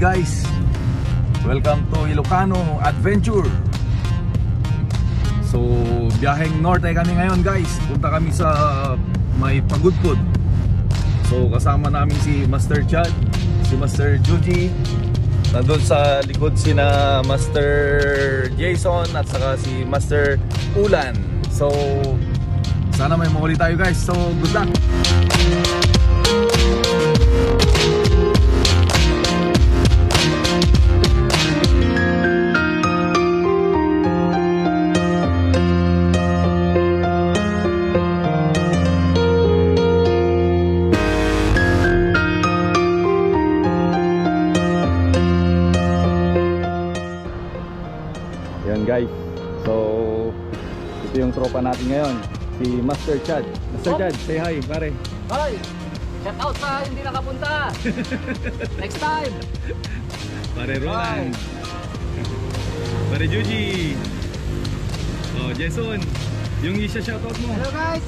guys, welcome to Ilocano Adventure. So biyaheng norte kami ngayon guys. Punta kami sa may Pagudpud. So kasama namin si Master Chad, si Master Juji. Nandun sa likod sina Master Jason at saka si Master Ulan. So sana may mahuli tayo guys. So good luck. Yan guys, so ito yung tropa natin ngayon, si Master Chad. Master Chad, say hi pare. Hi! Shout out sa hindi nakapunta! Next time! Pare Roland, pare Juji, oh Jason, yung isa shoutout mo. Hello guys!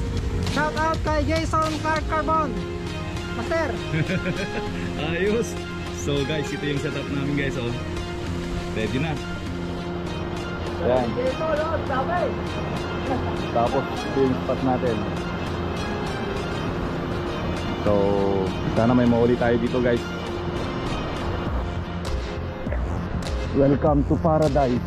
Shout out kay Jason Clark Carbon, Master! Ayos! So guys, ito yung setup namin guys, oh. Ready na. Ayan. Tapos ito yung spot natin. So sana may mahuli tayo dito guys. Welcome to paradise.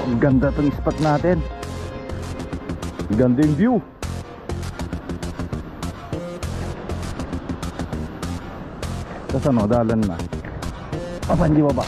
Ang ganda tong spot natin. Ganda yung view. Tapos ano, dalan na. Hindi ba?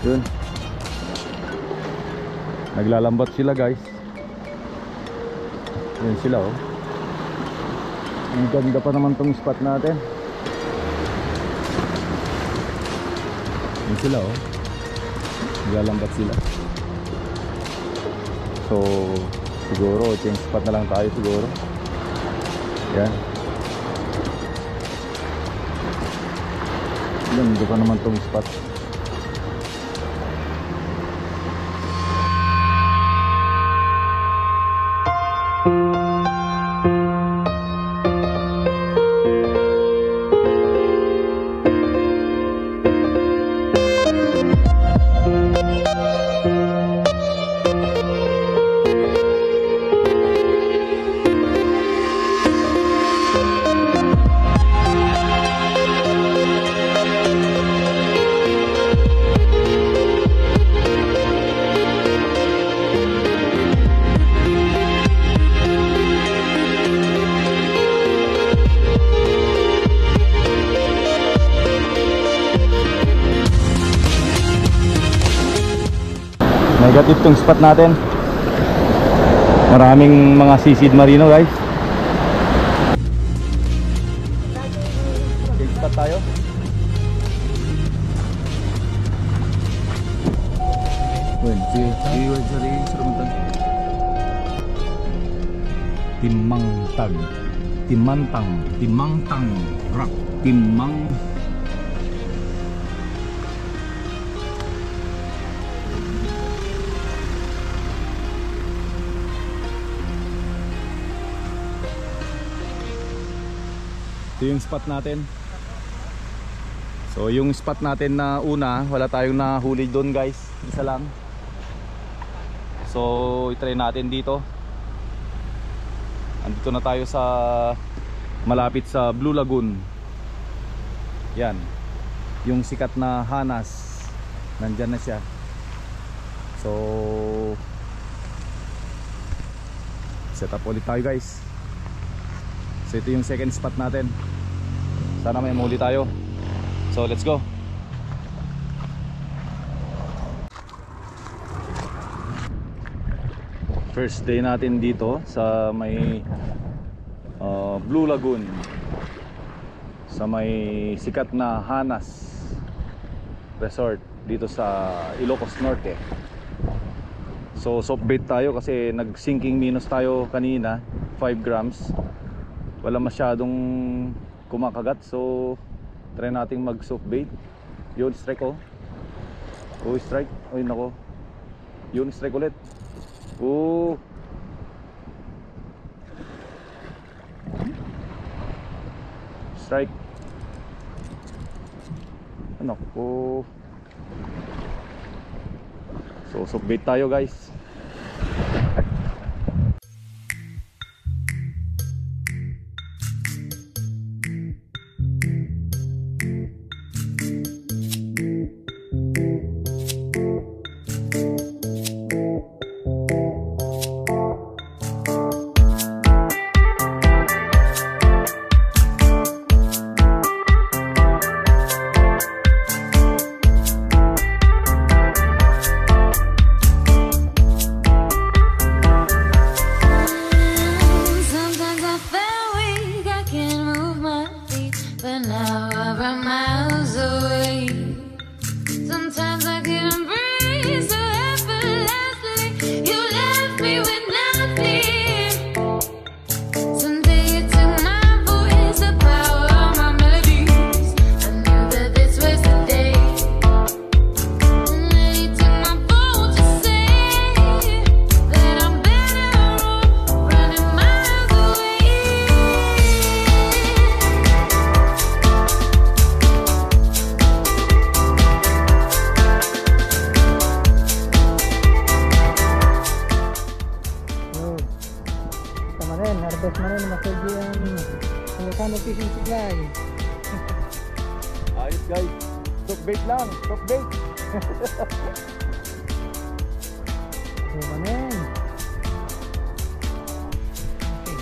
Yun. Naglalambat sila guys. Yun sila oh. Ang ganda pa naman tong spot natin. Yun sila oh. Naglalambat sila. So siguro change spot na lang tayo siguro. Yan. Ganda pa naman tong spot. Negative tong spot natin. Maraming mga sisid marino guys. Okay, spot tayo. Timangtang rock. Ito yung spot natin. So yung spot natin na una, wala tayong nahuli doon guys. Isa lang. So i-try natin dito. Andito na tayo sa malapit sa Blue Lagoon. Yan. Yung sikat na Hanas. Nandyan na siya. So set up ulit tayo guys. So ito yung second spot natin. Sana may mahuli tayo. So let's go. First day natin dito sa may Blue Lagoon, sa may sikat na Hanas Resort dito sa Ilocos Norte. So soft bait tayo kasi nag sinking minus tayo kanina, 5 grams. Wala masyadong kumakagat, so try nating mag soft bait. Yun, strike oh. Oh, strike. Ay nako. Yun, strike ulit. Oh. Strike. Ano ko. So soft bait tayo guys. Harvest na rin, masagi ang Ilocano Fishing Supply. Ayos guys, soft bait lang, soft bait. Diba na yan? Okay.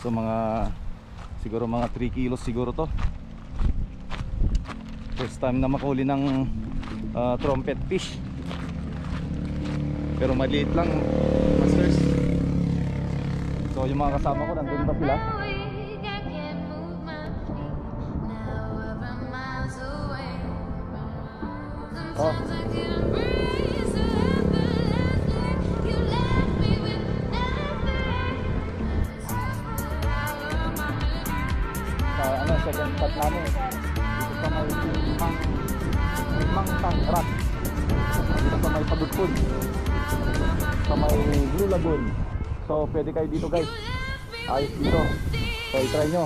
So siguro mga 3 kilos siguro to. First time na makahuli ng trumpet fish. Pero maliit lang, masters. So yung mga kasama ko nandun pa sila. Oh. Sa second spot namin dito sa may Limang Tangrat, dito sa may Pagudpud, sa may Blue Lagoon. So pwede kayo dito guys, ayos dito. So i-try nyo.